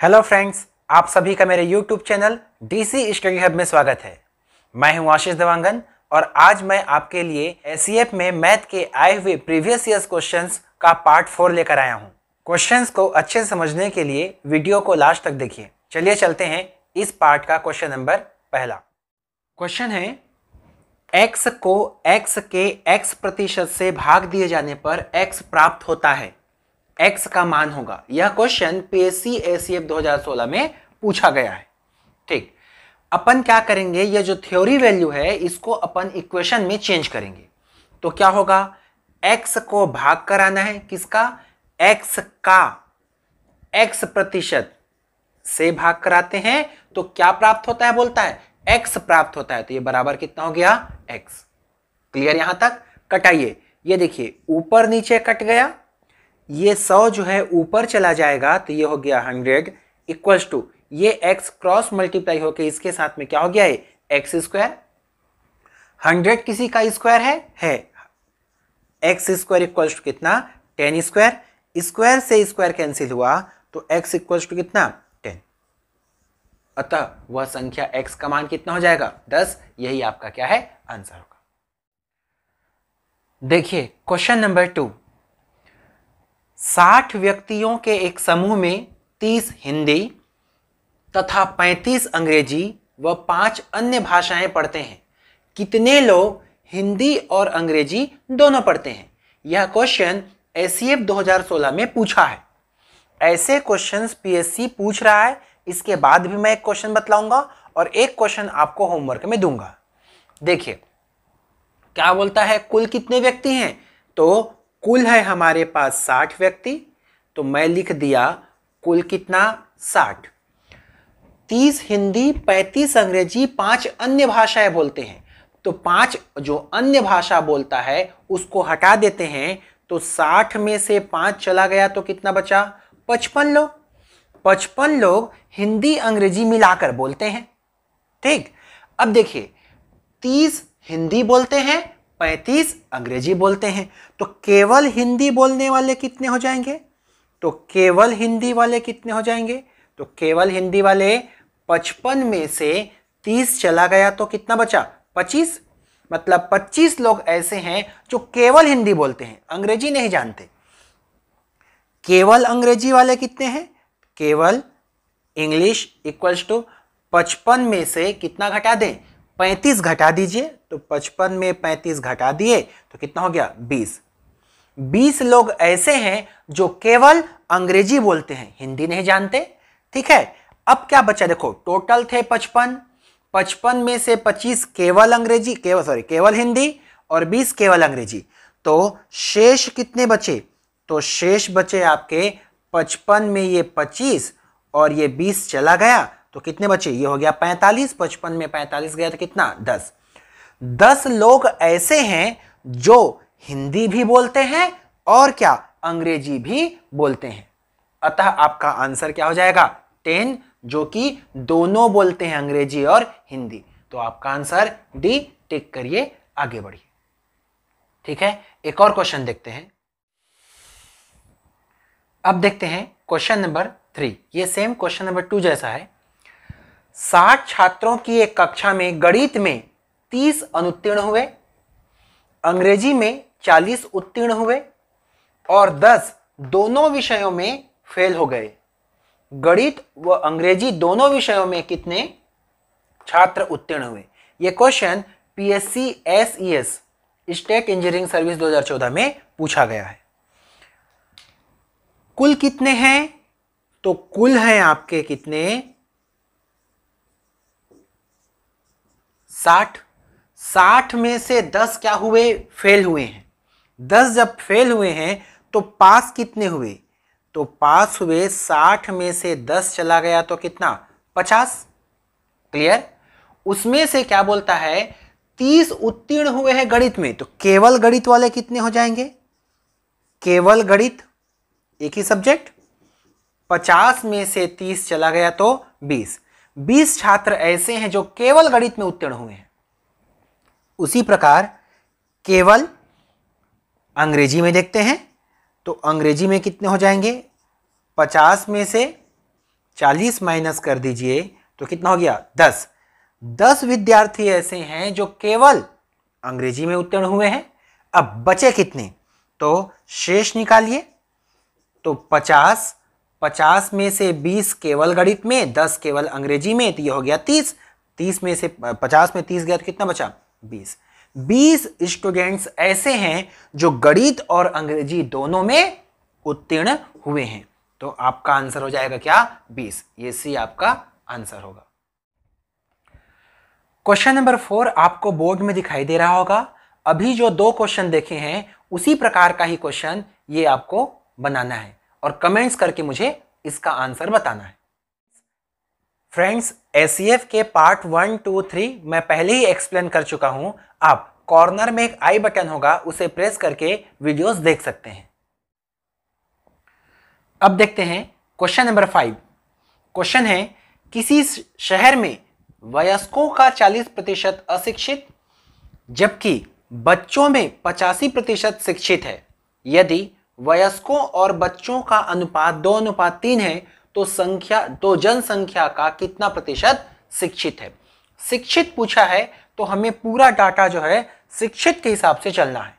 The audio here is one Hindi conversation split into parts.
हेलो फ्रेंड्स, आप सभी का मेरे YouTube channel DC study hub में स्वागत है। मैं हूं आशीष देवांगन और आज मैं आपके लिए SEF में मैथ के आए हुए प्रीवियस ईयर्स क्वेश्चंस का पार्ट 4 लेकर आया हूं। क्वेश्चंस को अच्छे से समझने के लिए वीडियो को लास्ट तक देखिए। चलिए चलते हैं इस पार्ट का क्वेश्चन नंबर पहला। क्वेश्चन है, x को x के x% से भाग दिए जाने पर x प्राप्त होता है, x का मान होगा। यह क्वेश्चन PSC ACF 2016 में पूछा गया है। ठीक, अपन क्या करेंगे, ये जो थ्योरी वैल्यू है इसको अपन इक्वेशन में चेंज करेंगे। तो क्या होगा, x को भाग कराना है, किसका, x का x% से भाग कराते हैं तो क्या प्राप्त होता है, बोलता है x प्राप्त होता है। तो ये बराबर कितना हो गया, x। क्लियर, यहां तक कटाइए। ये देखिए ऊपर नीचे कट गया, ये 100 जो है ऊपर चला जाएगा तो ये हो गया 100 इक्वल्स टू ये x क्रॉस मल्टीप्लाई होके इसके साथ में क्या हो गया है, x स्क्वायर। 100 किसी का स्क्वायर है x स्क्वायर इक्वल्स टू कितना, 10 स्क्वायर। स्क्वायर से स्क्वायर कैंसिल हुआ तो x इक्वल्स टू कितना, 10। अतः वह संख्या x का मान कितना हो जाएगा, 10। यही आपका क्या है, आंसर होगा। देखिए क्वेश्चन नंबर 2। 60 व्यक्तियों के एक समूह में 30 हिंदी तथा 35 अंग्रेजी व 5 अन्य भाषाएं पढ़ते हैं। कितने लोग हिंदी और अंग्रेजी दोनों पढ़ते हैं? यह क्वेश्चन ACF 2016 में पूछा है। ऐसे क्वेश्चंस PSC पूछ रहा है। इसके बाद भी मैं एक क्वेश्चन बतलाऊंगा और एक क्वेश्चन आपको होमवर्क में दूंगा। देखिए क्या बोलता है, कुल कितने व्यक्ति हैं? तो कुल है हमारे पास 60 व्यक्ति, तो मैं लिख दिया कुल कितना, 60। 30 हिंदी, 35 अंग्रेजी, 5 अन्य भाषाएं बोलते हैं। तो 5 जो अन्य भाषा बोलता है उसको हटा देते हैं, तो 60 में से 5 चला गया तो कितना बचा, 55 लोग। 55 लोग हिंदी अंग्रेजी मिलाकर बोलते हैं। ठीक, अब देखिए 30 हिंदी बोलते हैं, 35 अंग्रेजी बोलते हैं, तो केवल हिंदी बोलने वाले कितने हो जाएंगे? तो केवल हिंदी वाले कितने हो जाएंगे? तो केवल हिंदी वाले 55 में से 30 चला गया तो कितना बचा, 25। मतलब 25 लोग ऐसे हैं जो केवल हिंदी बोलते हैं, अंग्रेजी नहीं जानते। केवल अंग्रेजी वाले कितने हैं? केवल इंग्लिश इक्वल्स टू 55 में से कितना घटा दें, 35 घटा दीजिए। तो 55 में 35 घटा दिए तो कितना हो गया, 20। 20 लोग ऐसे हैं जो केवल अंग्रेजी बोलते हैं, हिंदी नहीं जानते। ठीक है, अब क्या बचा, देखो टोटल थे 55। 55 में से 25 केवल अंग्रेजी, केवल हिंदी और 20 केवल अंग्रेजी। तो शेष कितने बचे? तो शेष बचे आपके 55 में ये 25 और ये 20 चला गया तो कितने बचे, ये हो गया 45। 55 में 45 गया तो कितना, 10। 10 लोग ऐसे हैं जो हिंदी भी बोलते हैं और क्या, अंग्रेजी भी बोलते हैं। अतः आपका आंसर क्या हो जाएगा, 10, जो कि दोनों बोलते हैं, अंग्रेजी और हिंदी। तो आपका आंसर डी, टिक करिए, आगे बढ़िए। ठीक है, एक और क्वेश्चन देखते हैं। अब देखते हैं क्वेश्चन नंबर 3। ये सेम क्वेश्चन नंबर 2 जैसा है। 60 छात्रों की एक कक्षा में गणित में 30 अनुत्तीर्ण हुए, अंग्रेजी में 40 उत्तीर्ण हुए और 10 दोनों विषयों में फेल हो गए। गणित व अंग्रेजी दोनों विषयों में कितने छात्र उत्तीर्ण हुए? यह question PSC SES state engineering service 2014 में पूछा गया है। कुल कितने हैं? तो कुल हैं आपके कितने, 60। 60 में से 10 क्या हुए, फेल हुए हैं। 10 जब फेल हुए हैं तो पास कितने हुए? तो पास हुए 60 में से 10 चला गया तो कितना, 50। क्लियर, उसमें से क्या बोलता है, 30 उत्तीर्ण हुए हैं गणित में। तो केवल गणित वाले कितने हो जाएंगे, केवल गणित एक ही सब्जेक्ट। 50 में से 30 चला गया तो 20। 20 छात्र ऐसे हैं जो केवल गणित में उत्तीर्ण हुए हैं। उसी प्रकार केवल अंग्रेजी में देखते हैं, तो अंग्रेजी में कितने हो जाएंगे, 50 में से 40 माइनस कर दीजिए तो कितना हो गया 10। 10 विद्यार्थी ऐसे हैं जो केवल अंग्रेजी में उत्तीर्ण हुए हैं। अब बचे कितने, तो शेष निकालिए। तो 50 में से 20 केवल गणित में, 10 केवल अंग्रेजी में, तो ये हो गया 30। 30 में से 50 में 30 गया तो कितना बचा 20। 20 स्टूडेंट्स ऐसे हैं जो गणित और अंग्रेजी दोनों में उत्तीर्ण हुए हैं। तो आपका आंसर हो जाएगा क्या 20। ये सी आपका आंसर होगा। क्वेश्चन नंबर 4 आपको बोर्ड में दिखाई दे रहा होगा। अभी जो 2 क्वेश्चन देखे हैं उसी प्रकार का ही क्वेश्चन ये आपको बनाना है और कमेंट्स करके मुझे इसका आंसर बताना है। फ्रेंड्स, एसईएफ के पार्ट 1, 2, 3 मैं पहले ही एक्सप्लेन कर चुका हूं। आप कॉर्नर में एक आई बटन होगा, उसे प्रेस करके वीडियोस देख सकते हैं। अब देखते हैं क्वेश्चन नंबर 5। क्वेश्चन है, किसी शहर में वयस्कों का 40% अशिक्षित जबकि बच्चों में 85% शिक्षित है। यदि वयस्कों और बच्चों का अनुपात 2:3 है तो जनसंख्या का कितना प्रतिशत शिक्षित है। शिक्षित पूछा है तो हमें पूरा डाटा जो है शिक्षित के हिसाब से चलना है।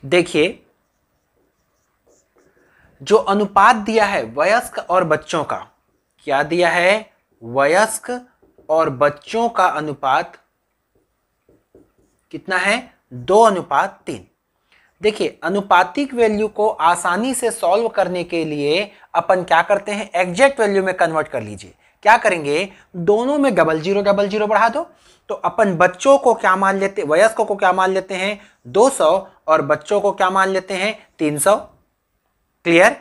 देखिए, जो अनुपात दिया है वयस्क और बच्चों का, क्या दिया है, वयस्क और बच्चों का अनुपात कितना है 2:3। देखिए, अनुपातिक वैल्यू को आसानी से सॉल्व करने के लिए अपन क्या करते हैं, एग्जैक्ट वैल्यू में कन्वर्ट कर लीजिए। क्या करेंगे, दोनों में 0000 बढ़ा दो। तो अपन बच्चों को क्या मान लेते, वयस्कों को क्या मान लेते हैं 200 और बच्चों को क्या मान लेते हैं 300। क्लियर।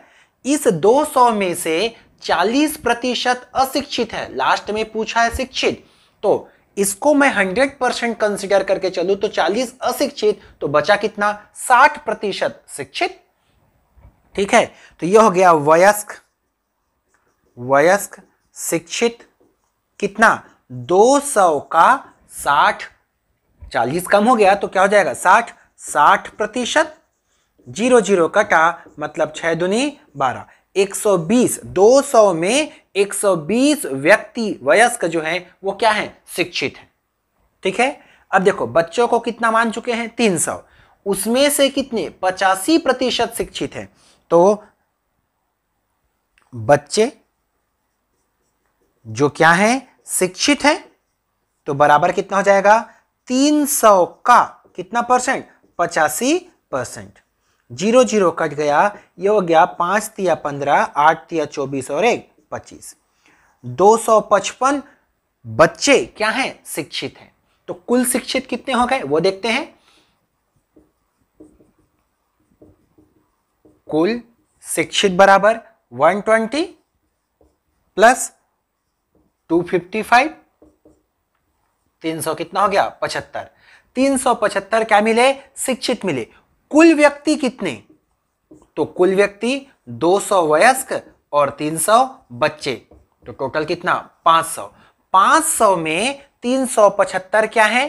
इस 200 में से 40% अशिक्षित है, लास्ट में पूछा है शिक्षित, तो इसको मैं 100% कंसिडर करके चलूं तो 40 अशिक्षित, तो बचा कितना 60% शिक्षित। ठीक है, तो यह हो गया वयस्क शिक्षित कितना 200 का 60, 40 कम हो गया तो क्या हो जाएगा 60%। 0 कटा मतलब 6 दूनी 12, 120। 200 में 120 व्यक्ति वयस्क जो हैं वो क्या हैं, शिक्षित हैं। ठीक है, अब देखो बच्चों को कितना मान चुके हैं 300, उसमें से कितने 85% शिक्षित हैं। तो बच्चे जो क्या हैं शिक्षित हैं, तो बराबर कितना हो जाएगा 300 का कितना परसेंट 85%। 0 कट गया, ये हो गया 5 तिया 15, 8 तिया 24 और 1 25। 255 बच्चे क्या हैं शिक्षित हैं। तो कुल शिक्षित कितने हो गए वो देखते हैं। कुल शिक्षित बराबर 120 प्लस 255, 300 कितना हो गया 75। 375 क्या मिले, शिक्षित मिले। कुल व्यक्ति कितने, तो कुल व्यक्ति 200 वयस्क और 300 बच्चे, तो टोटल कितना 500। 500 में 375 क्या है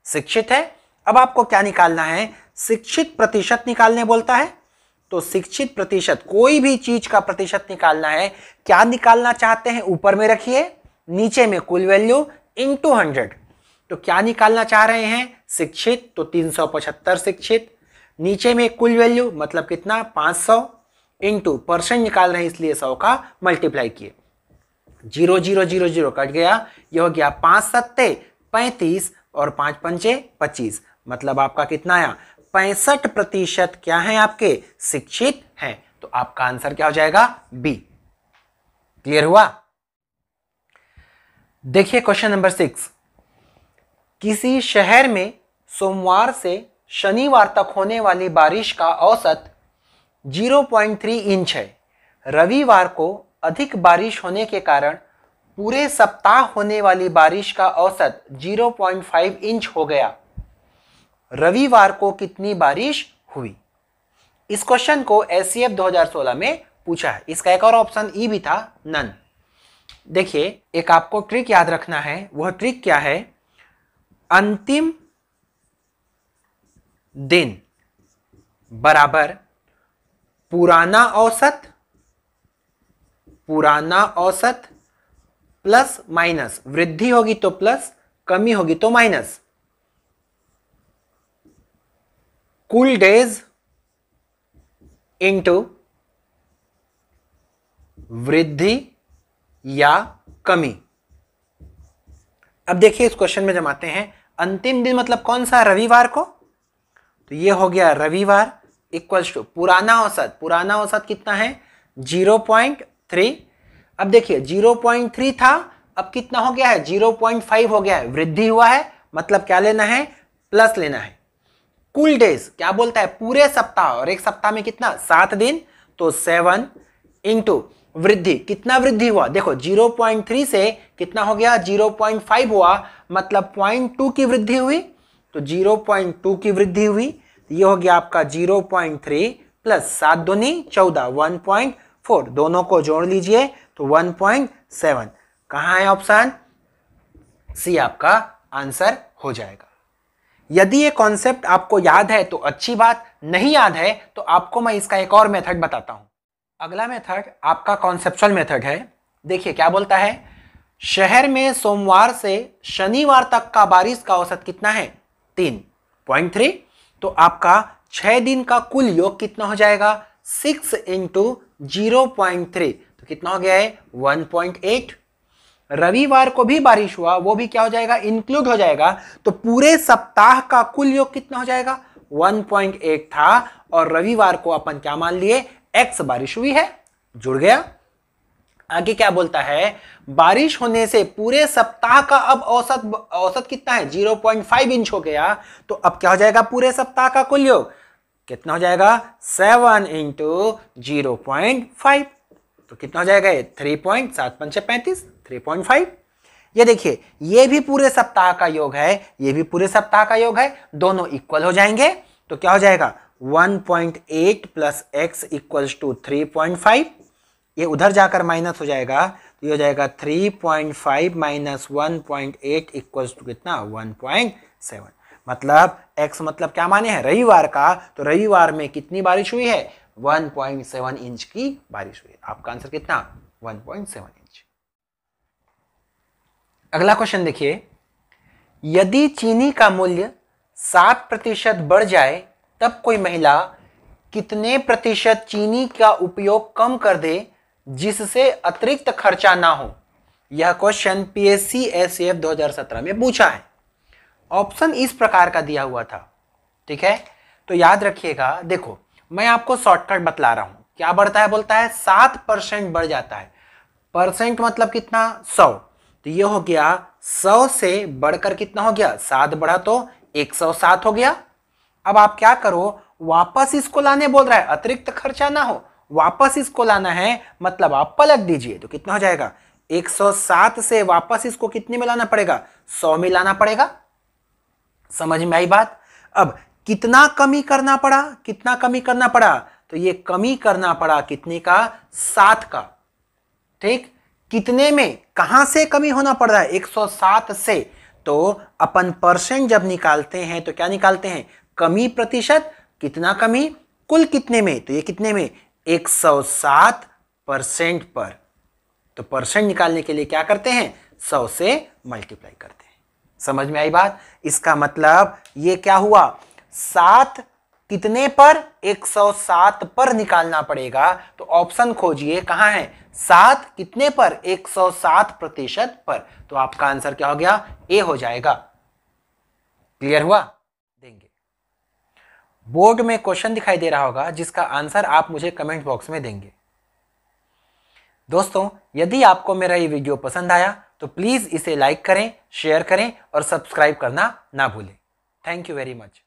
शिक्षित है। अब आपको क्या निकालना है, शिक्षित प्रतिशत निकालने बोलता है। तो शिक्षित प्रतिशत, कोई भी चीज का प्रतिशत निकालना है, क्या निकालना चाहते हैं ऊपर में रखिए, नीचे में कुल वैल्यू इंटू 100। तो क्या निकालना चाह रहे हैं शिक्षित, तो 375 शिक्षित, नीचे में कुल वैल्यू मतलब कितना 500 इंटू परसेंट निकाल रहे हैं इसलिए 100 का मल्टीप्लाई किए। 0 कट गया, यह हो गया 5 सत्ते 35 और 5 पंचे 25, मतलब आपका कितना आया 65% क्या है आपके शिक्षित हैं। तो आपका आंसर क्या हो जाएगा बी। क्लियर हुआ। देखिए क्वेश्चन नंबर 6। किसी शहर में सोमवार से शनिवार तक होने वाली बारिश का औसत 0.3 इंच है। रविवार को अधिक बारिश होने के कारण पूरे सप्ताह होने वाली बारिश का औसत 0.5 इंच हो गया। रविवार को कितनी बारिश हुई। इस क्वेश्चन को एसईएफ 2016 में पूछा है। इसका एक और ऑप्शन ई भी था, नन। देखिए, एक आपको ट्रिक याद रखना है। वह ट्रिक क्या है, अंतिम दिन बराबर पुराना औसत पुराना औसत प्लस माइनस, वृद्धि होगी तो प्लस, कमी होगी तो माइनस, कुल डेज इंटू वृद्धि या कमी। अब देखिए इस क्वेश्चन में जब आते हैं, अंतिम दिन मतलब कौन सा, रविवार को, तो ये हो गया रविवार इक्वल्स टू पुराना औसत, पुराना औसत कितना है 0.3। अब देखिए 0.3 था, अब कितना हो गया है 0.5 हो गया है, वृद्धि हुआ है, मतलब क्या लेना है, प्लस लेना है। कुल डेज क्या बोलता है, पूरे सप्ताह, और एक सप्ताह में कितना 7 दिन, तो 7 इंटू वृद्धि, कितना वृद्धि हुआ, देखो 0.3 से कितना हो गया 0.5 हुआ, मतलब 0.2 की वृद्धि हुई, तो 0.2 की वृद्धि हुई, ये हो गया आपका 0.3 प्लस 7 दूनी 14, 1.4, दोनों को जोड़ लीजिए तो 1.7। कहां है ऑप्शन सी आपका आंसर हो जाएगा। यदि ये कॉन्सेप्ट आपको याद है तो अच्छी बात, नहीं याद है तो आपको मैं इसका एक और मेथड बताता हूं। अगला मेथड आपका कॉन्सेप्चुअल मेथड है। देखिए क्या बोलता है, शहर में सोमवार से शनिवार तक का बारिश का औसत कितना है 3.3, तो आपका 6 दिन का कुल योग कितना हो जाएगा 6 इंटू 0.3, तो कितना हो गया है 1.8। रविवार को भी बारिश हुआ, वो भी क्या हो जाएगा, इंक्लूड हो जाएगा, तो पूरे सप्ताह का कुल योग कितना हो जाएगा 1.8 था, और रविवार को अपन क्या मान लिए x बारिश हुई है, जुड़ गया। आगे क्या बोलता है, बारिश होने से पूरे सप्ताह का अब औसत कितना है 0.5 इंच हो गया, तो अब क्या हो जाएगा पूरे सप्ताह का कुल योग कितना हो जाएगा 7 इंटू 0.5, तो कितना हो जाएगा 3.7 पंचे 35, 3.5। ये देखिए ये भी पूरे सप्ताह का योग है, ये भी पूरे सप्ताह का योग है, दोनों इक्वल हो जाएंगे, तो क्या हो जाएगा 1.8 प्लस x इक्वल्स टू 3.5, ये उधर जाकर माइनस हो जाएगा, तो ये हो जाएगा 3.5 माइनस 1.8 इक्वल्स टू कितना 1.7। मतलब x मतलब क्या माने हैं रविवार का, तो रविवार में कितनी बारिश हुई है 1.7 इंच की बारिश हुई है। आपका आंसर कितना 1.7 इंच। अगला क्वेश्चन देखिए, यदि चीनी का मूल्य 7% बढ़ जाए तब कोई महिला कितने प्रतिशत चीनी का उपयोग कम कर दे जिससे अतिरिक्त खर्चा ना हो। यह क्वेश्चन पीएससी एसएफ 2017 में पूछा है। ऑप्शन इस प्रकार का दिया हुआ था, ठीक है, तो याद रखिएगा। देखो मैं आपको शॉर्टकट बतला रहा हूं, क्या बढ़ता है, बोलता है 7% बढ़ जाता है, परसेंट मतलब कितना 100, तो ये हो गया 100 से बढ़कर कितना हो गया 7 बढ़ा तो 107 हो गया। अब आप क्या करो, वापस इसको लाने बोल रहा है, अतिरिक्त खर्चा ना हो, वापस इसको लाना है, मतलब आप पलट दीजिए, तो कितना हो जाएगा 107 से वापस इसको कितने में लाना पड़ेगा 100 में लाना पड़ेगा। समझ में आई बात। अब कितना कमी करना पड़ा, कितना कमी करना पड़ा, तो ये कमी करना पड़ा कितने का 7 का, ठीक, कितने में, कहां से कमी होना पड़ रहा है 107 से, तो अपन परसेंट जब निकालते हैं तो क्या निकालते हैं कमी प्रतिशत, कितना कमी कुल कितने में, तो ये कितने में 107% पर, तो परसेंट निकालने के लिए क्या करते हैं 100 से मल्टीप्लाई करते हैं। समझ में आई बात। इसका मतलब ये क्या हुआ 7 कितने पर 107 पर निकालना पड़ेगा, तो ऑप्शन खोजिए कहां है 7 कितने पर 107% पर, तो आपका आंसर क्या हो गया ए हो जाएगा। क्लियर हुआ। देंगे बोर्ड में क्वेश्चन दिखाई दे रहा होगा जिसका आंसर आप मुझे कमेंट बॉक्स में देंगे। दोस्तों यदि आपको मेरा ये वीडियो पसंद आया तो प्लीज इसे लाइक करें, शेयर करें और सब्सक्राइब करना ना भूलें। Thank you very much.